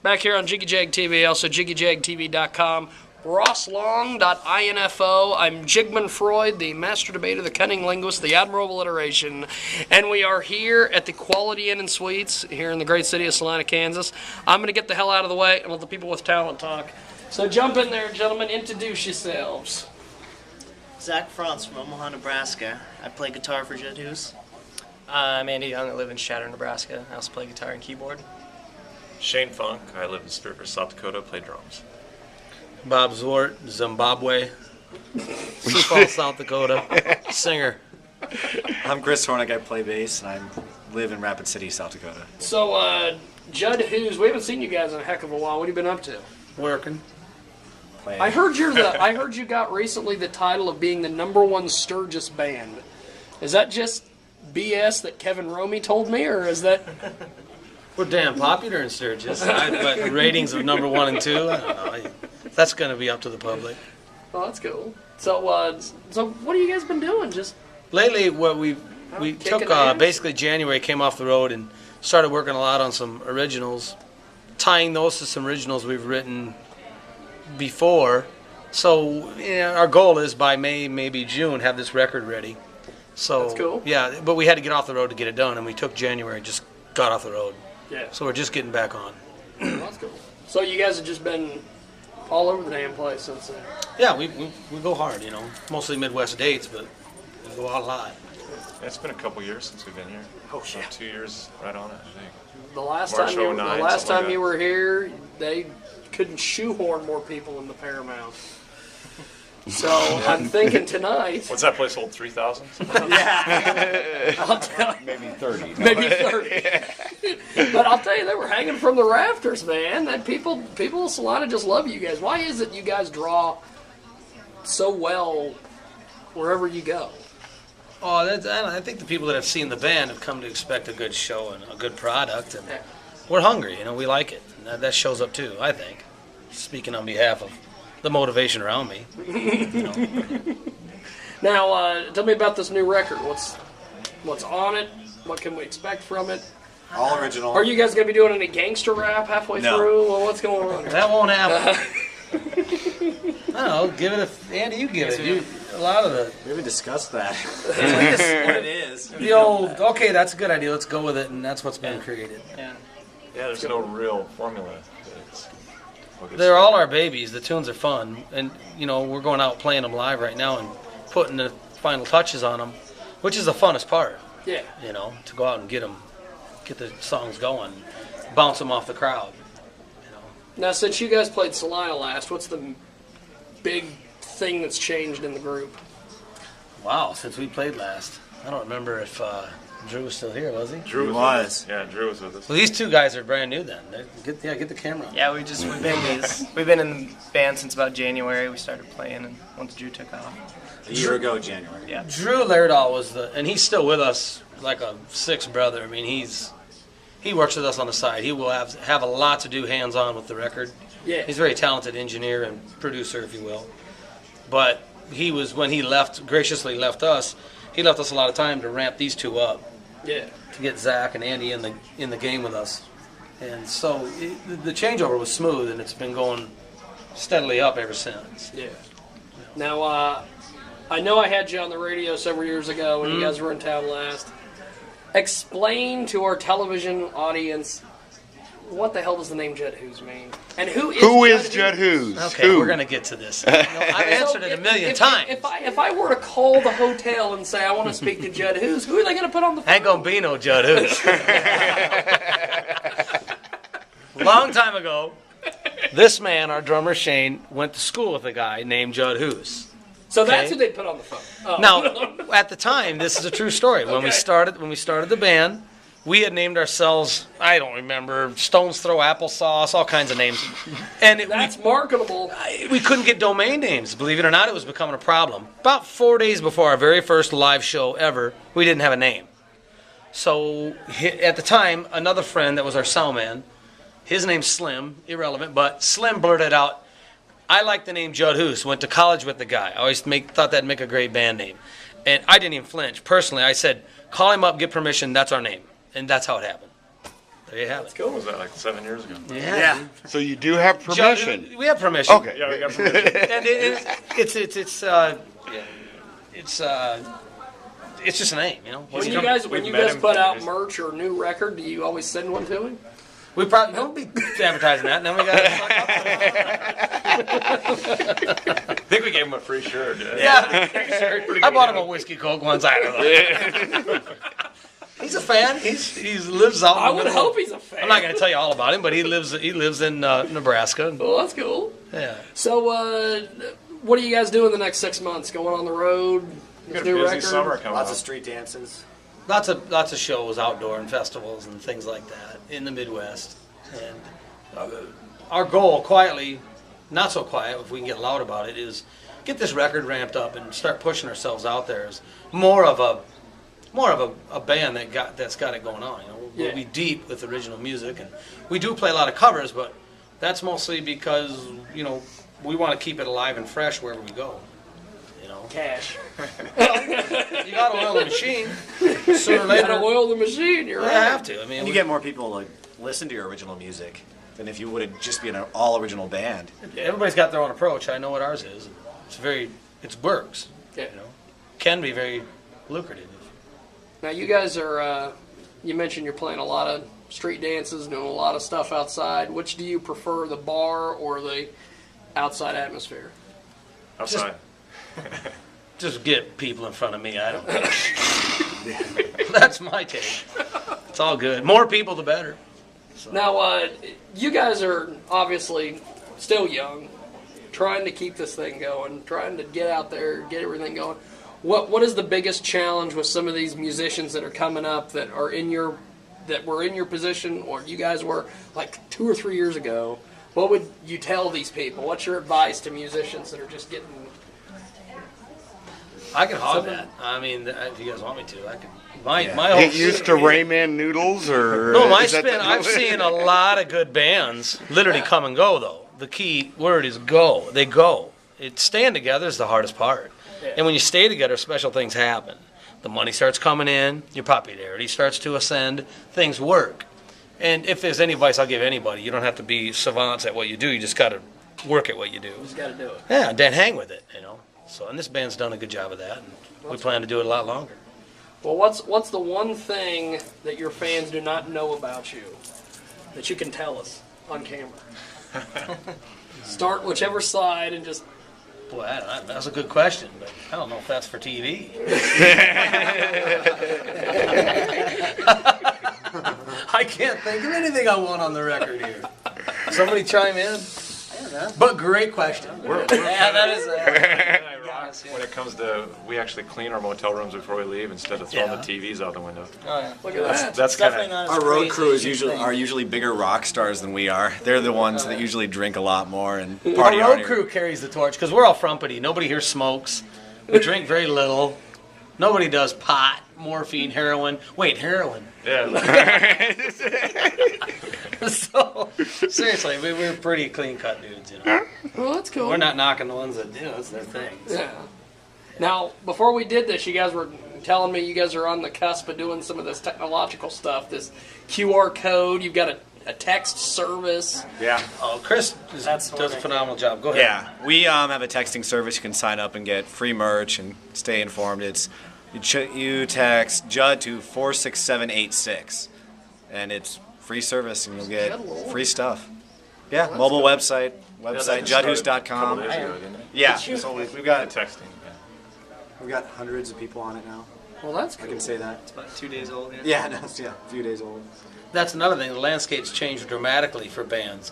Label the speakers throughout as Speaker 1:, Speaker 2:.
Speaker 1: Back here on Jiggy Jag TV, also JiggyJagTV.com. RossLong.info. I'm Jigman Freud, the master debater, the cunning linguist, the admiral of alliteration, and we are here at the Quality Inn and Suites here in the great city of Salina, Kansas. I'm going to get the hell out of the way and let the people with talent talk. So jump in there, gentlemen. Introduce yourselves.
Speaker 2: Zach Franz from Omaha, Nebraska. I play guitar for JUDD HOOS.
Speaker 3: I'm Andy Young. I live in Shatter, Nebraska. I also play guitar and keyboard.
Speaker 4: Shane Funk. I live in Spirit River, South Dakota. Play drums.
Speaker 5: Bob Zwart, Zimbabwe, Sioux Falls, South Dakota, singer.
Speaker 6: I'm Chris Hornick. I play bass, and I live in Rapid City, South Dakota.
Speaker 1: So, JUDD HOOS, we haven't seen you guys in a heck of a while. What have you been up to?
Speaker 5: Working.
Speaker 6: Playing.
Speaker 1: I heard you got recently the title of being the #1 Sturgis band. Is that just BS that Kevin Romey told me, or is that?
Speaker 5: We're damn popular in Sturgis, but ratings of #1 and 2, I don't know. That's going to be up to the public.
Speaker 1: Oh, that's cool. So what have you guys been doing? Just
Speaker 5: lately, what we took
Speaker 1: ass?
Speaker 5: basically January, came off the road and started working a lot on some originals, tying those to some originals we've written before. So our goal is by May, maybe June, have this record ready. So
Speaker 1: that's cool.
Speaker 5: Yeah, but we had to get off the road to get it done, and we took January and just got off the road.
Speaker 1: Yeah.
Speaker 5: So we're just getting back on.
Speaker 1: Well, that's cool. So you guys have just been all over the damn place since then.
Speaker 5: Yeah, we go hard, mostly Midwest dates, but we go out a lot.
Speaker 4: Yeah, it's been a couple years since we've been here.
Speaker 1: Oh,
Speaker 4: So
Speaker 1: yeah.
Speaker 4: 2 years right on it, I think.
Speaker 1: The last
Speaker 4: March
Speaker 1: time you
Speaker 4: 09,
Speaker 1: the last
Speaker 4: something like
Speaker 1: time you
Speaker 4: that.
Speaker 1: were here, they couldn't shoehorn more people in the Paramount. So I'm thinking tonight.
Speaker 4: What's that place hold? 3,000?
Speaker 1: I'll tell you,
Speaker 6: Maybe 30.
Speaker 1: maybe 30. But I'll tell you, they were hanging from the rafters, man. That people in Salina just love you guys. Why is it you guys draw so well wherever you go?
Speaker 5: Oh, I think the people that have seen the band have come to expect a good show and a good product, and we're hungry. We like it. And that shows up too, I think. Speaking on behalf of the motivation around me.
Speaker 1: Now, tell me about this new record. What's on it? What can we expect from it?
Speaker 6: All original.
Speaker 1: Are you guys going to be doing any gangster rap halfway
Speaker 6: No.
Speaker 1: through? Well, what's going on?
Speaker 5: That won't happen. I don't know. Give it Andy, you give it. A lot of the
Speaker 6: We haven't discussed that. That's what it is.
Speaker 5: the old. Okay, that's a good idea. Let's go with it, and that's what's been created.
Speaker 3: Yeah.
Speaker 4: Yeah, there's no real formula.
Speaker 5: They're all our babies. The tunes are fun, and we're going out playing them live right now and putting the final touches on them, which is the funnest part.
Speaker 1: Yeah.
Speaker 5: To go out and get the songs going, bounce them off the crowd.
Speaker 1: Now, since you guys played Salina last, what's the big thing that's changed in the group?
Speaker 5: Wow, since we played last, I don't remember if Drew was still here, was he?
Speaker 4: Drew
Speaker 6: was.
Speaker 4: was. Yeah, Drew was with us.
Speaker 5: Well, these two guys are brand new then. Get the camera on.
Speaker 3: Yeah, we've been in the band since about January. We started playing, and once Drew took off.
Speaker 6: A year ago, January.
Speaker 3: Yeah.
Speaker 5: Drew Laerdal was and he's still with us like a sixth brother. I mean, he works with us on the side. He will have a lot to do hands-on with the record.
Speaker 1: Yeah.
Speaker 5: He's a very talented engineer and producer, if you will. But when he graciously left us, he left us a lot of time to ramp these two up.
Speaker 1: Yeah.
Speaker 5: To get Zach and Andy in the game with us. And so the changeover was smooth, and it's been going steadily up ever since.
Speaker 1: Yeah. Now, I know I had you on the radio several years ago when you guys were in town last. Explain to our television audience what the hell does the name JUDD HOOS mean? And who is
Speaker 7: JUDD HOOS?
Speaker 5: Okay, we're going to get to this. I've answered it a million times.
Speaker 1: If I were to call the hotel and say I want to speak to JUDD HOOS, who are they going to put on the phone?
Speaker 5: Ain't going to be no JUDD HOOS. Long time ago, this man, our drummer Shane, went to school with a guy named JUDD HOOS.
Speaker 1: So that's
Speaker 5: Okay.
Speaker 1: who they put on the phone. Oh.
Speaker 5: Now, at the time, this is a true story. When we
Speaker 1: Okay.
Speaker 5: started the band, we had named ourselves, I don't remember, Stones Throw Applesauce, all kinds of names. And
Speaker 1: That's marketable.
Speaker 5: we couldn't get domain names. Believe it or not, it was becoming a problem. About 4 days before our very first live show ever, we didn't have a name. So at the time, another friend that was our sound man, his name's Slim, irrelevant, but Slim blurted out, I like the name JUDD HOOS. Went to college with the guy. I always thought that'd make a great band name. And I didn't even flinch. Personally, I said, call him up, get permission, that's our name. And that's how it happened. there you have it.
Speaker 4: What was that, like 7 years ago?
Speaker 5: Yeah.
Speaker 7: So you do have permission.
Speaker 5: We have permission.
Speaker 7: Okay.
Speaker 4: Yeah, we got permission.
Speaker 5: And it's just a name, you know.
Speaker 1: When
Speaker 5: He's
Speaker 1: you
Speaker 5: come-
Speaker 1: guys
Speaker 4: we've met him
Speaker 1: put
Speaker 4: for
Speaker 1: out
Speaker 4: years.
Speaker 1: merch or new record, do you always send one to him?
Speaker 5: we probably don't be advertising that. And then we got.
Speaker 4: I think we gave him a free shirt.
Speaker 5: Yeah.
Speaker 4: Pretty
Speaker 5: I
Speaker 4: good
Speaker 5: bought him
Speaker 4: deal.
Speaker 5: a whiskey coke once. I don't know. He's a fan. He lives out. In
Speaker 1: I
Speaker 5: the
Speaker 1: would
Speaker 5: middle of-
Speaker 1: hope he's a fan.
Speaker 5: I'm not going to tell you all about him, but he lives in Nebraska.
Speaker 1: Well, that's cool.
Speaker 5: Yeah.
Speaker 1: So, what are you guys doing the next 6 months? Going on the road?
Speaker 4: We got a
Speaker 1: New
Speaker 4: busy
Speaker 1: record?
Speaker 4: summer coming
Speaker 6: Lots
Speaker 4: up.
Speaker 6: of street dances.
Speaker 5: Lots of shows, outdoor and festivals and things like that in the Midwest. And our goal, quietly, not so quiet, if we can get loud about it, is get this record ramped up and start pushing ourselves out there as more of a band that's got it going on. You know, we'll
Speaker 1: Yeah.
Speaker 5: be deep with original music, and we do play a lot of covers, but that's mostly because we want to keep it alive and fresh wherever we go.
Speaker 1: Cash.
Speaker 5: You got to oil the machine sooner or
Speaker 1: You
Speaker 5: later.
Speaker 1: gotta oil the machine, you're
Speaker 5: I
Speaker 1: right.
Speaker 5: have to. I mean,
Speaker 6: And you get more people to listen to your original music than if you would just be an all original band.
Speaker 5: everybody's got their own approach. I know what ours is. It works.
Speaker 1: Yeah.
Speaker 5: Can be very lucrative.
Speaker 1: Now, you guys are, you mentioned you're playing a lot of street dances, doing a lot of stuff outside. Which do you prefer, the bar or the outside atmosphere?
Speaker 4: Outside.
Speaker 5: Just get people in front of me. I don't care. That's my take. It's all good. More people, the better.
Speaker 1: Now, you guys are obviously still young, trying to keep this thing going, trying to get out there, get everything going. What is the biggest challenge with some of these musicians that are coming up that were in your position, or you guys were like 2 or 3 years ago? What would you tell these people? What's your advice to musicians that are just getting?
Speaker 5: I can hog that. I mean, if you guys want me to, I can. My
Speaker 6: Yeah.
Speaker 5: whole
Speaker 7: Get used to Rayman noodles, or
Speaker 5: No, my
Speaker 7: is that
Speaker 5: spin.
Speaker 7: the-
Speaker 5: I've seen a lot of good bands literally come and go, though. The key word is go. They go. Staying together is the hardest part. And when you stay together, special things happen. The money starts coming in, your popularity starts to ascend, things work. And if there's any advice I'll give anybody, you don't have to be savants at what you do. You just got to work at what you do.
Speaker 1: Just got to do it.
Speaker 5: Yeah, then hang with it, So, and this band's done a good job of that, and we plan to do it a lot longer.
Speaker 1: Well, what's the one thing that your fans do not know about you that you can tell us on camera? Start whichever side and just.
Speaker 5: Boy, that's a good question, but I don't know if that's for TV. I can't think of anything I want on the record here. Somebody chime in. But great question.
Speaker 2: Yeah, that is.
Speaker 4: When it comes to, we actually clean our motel rooms before we leave instead of throwing
Speaker 5: Yeah.
Speaker 4: the TVs out the window.
Speaker 1: Look at that.
Speaker 4: That's kind
Speaker 2: Definitely
Speaker 4: of
Speaker 2: not as
Speaker 6: Our road
Speaker 2: crazy
Speaker 6: crew
Speaker 2: as you think.
Speaker 6: are usually bigger rock stars than we are. They're the ones that usually drink a lot more and
Speaker 5: Our
Speaker 6: party
Speaker 5: road
Speaker 6: harder.
Speaker 5: crew carries the torch because we're all frumpety. Nobody here smokes. We drink very little. Nobody does pot, morphine, heroin. Wait, heroin.
Speaker 4: yeah.
Speaker 5: So, seriously, we're pretty clean-cut dudes,
Speaker 1: Well, that's cool.
Speaker 5: We're not knocking the ones that do. It's their thing.
Speaker 1: Yeah. Now, before we did this, you guys were telling me you guys are on the cusp of doing some of this technological stuff. This QR code. You've got a text service.
Speaker 6: Yeah.
Speaker 5: Oh, Chris does a phenomenal job. Go ahead.
Speaker 6: Yeah, we have a texting service. You can sign up and get free merch and stay informed. It's you text JUDD to 46786, and it's free service, and you'll get free stuff. Yeah, mobile website JUDDHOOS.com. Yeah, so we've got
Speaker 4: Texting.
Speaker 8: We've got hundreds of people on it now.
Speaker 1: Well, that's
Speaker 8: I
Speaker 1: cool.
Speaker 8: can say that.
Speaker 3: It's about 2 days old.
Speaker 8: Yeah, no, it's, yeah, a few days old.
Speaker 5: That's another thing. The landscape's changed dramatically for bands.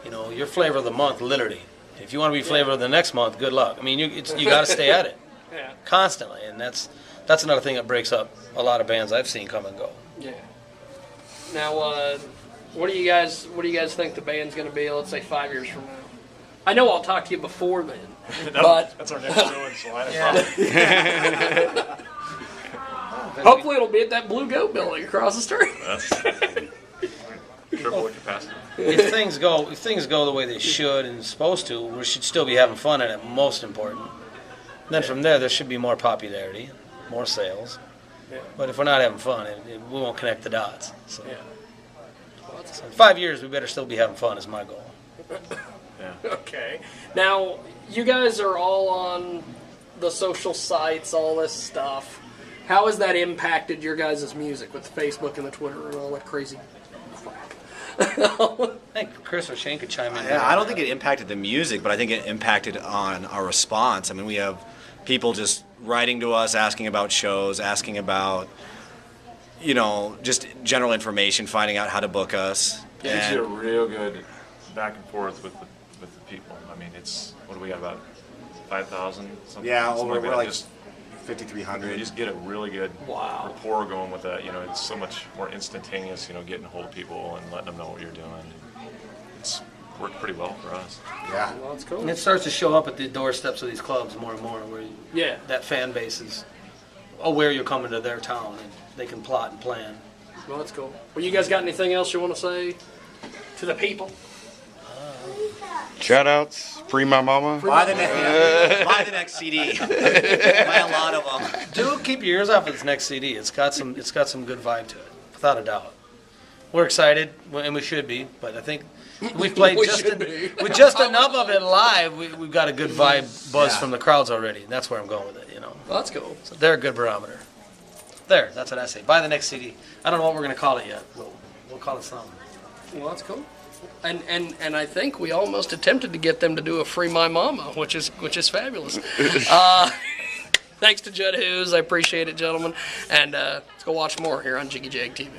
Speaker 5: Your flavor of the month, literally. If you want to be flavor of the next month, good luck. I mean, you got to stay at it
Speaker 1: Yeah.
Speaker 5: constantly, and that's another thing that breaks up a lot of bands I've seen come and go.
Speaker 1: Yeah. Now, what do you guys think the band's going to be? Let's say 5 years from now. I know I'll talk to you before then, but
Speaker 4: That's our next show in Salina.
Speaker 1: hopefully it'll be at that Blue Goat building across the street.
Speaker 4: That's triple the capacity.
Speaker 5: If things go the way they should and supposed to, we should still be having fun at it. Most important. Then from there should be more popularity, more sales.
Speaker 1: Yeah.
Speaker 5: But if we're not having fun, we won't connect the dots. So.
Speaker 1: Yeah.
Speaker 5: So in 5 years, we better still be having fun is my goal.
Speaker 1: Okay. Now, you guys are all on the social sites, all this stuff. How has that impacted your guys' music with the Facebook and the Twitter and all that crazy crap?
Speaker 5: I think Chris or Shane could chime in.
Speaker 6: Yeah, I don't think it impacted the music, but I think it impacted on our response. I mean, we have people just writing to us, asking about shows, asking about, just general information, finding out how to book us.
Speaker 4: You get a real good back and forth with the people. I mean, what do we got, about 5,000?
Speaker 8: Yeah,
Speaker 4: something
Speaker 8: we're
Speaker 4: like that.
Speaker 8: like
Speaker 4: Just,
Speaker 8: 5,300.
Speaker 4: you just get a really good
Speaker 1: Wow.
Speaker 4: rapport going with that. It's so much more instantaneous, getting a hold of people and letting them know what you're doing. It's worked pretty well for us.
Speaker 8: Yeah.
Speaker 1: Well, that's cool.
Speaker 5: And it starts to show up at the doorsteps of these clubs more and more, where that fan base is aware you're coming to their town and they can plot and plan.
Speaker 1: Well, that's cool. Well, you guys got anything else you want to say to the people?
Speaker 7: Shout outs, free my mama.
Speaker 6: Buy the next CD. Buy a lot of them.
Speaker 5: Do keep your ears off of this next CD. It's got some good vibe to it, without a doubt. We're excited, and we should be. But I think we've played with just enough of it live. We've got a good vibe buzz from the crowds already. And that's where I'm going with it.
Speaker 1: Well, that's cool.
Speaker 5: So they're a good barometer. There, that's what I say. Buy the next CD. I don't know what we're gonna call it yet. We'll call it something.
Speaker 1: Well, that's cool. And I think we almost attempted to get them to do a Free My Mama, which is fabulous. Thanks to JUDD HOOS. I appreciate it, gentlemen. And let's go watch more here on Jiggy Jag TV.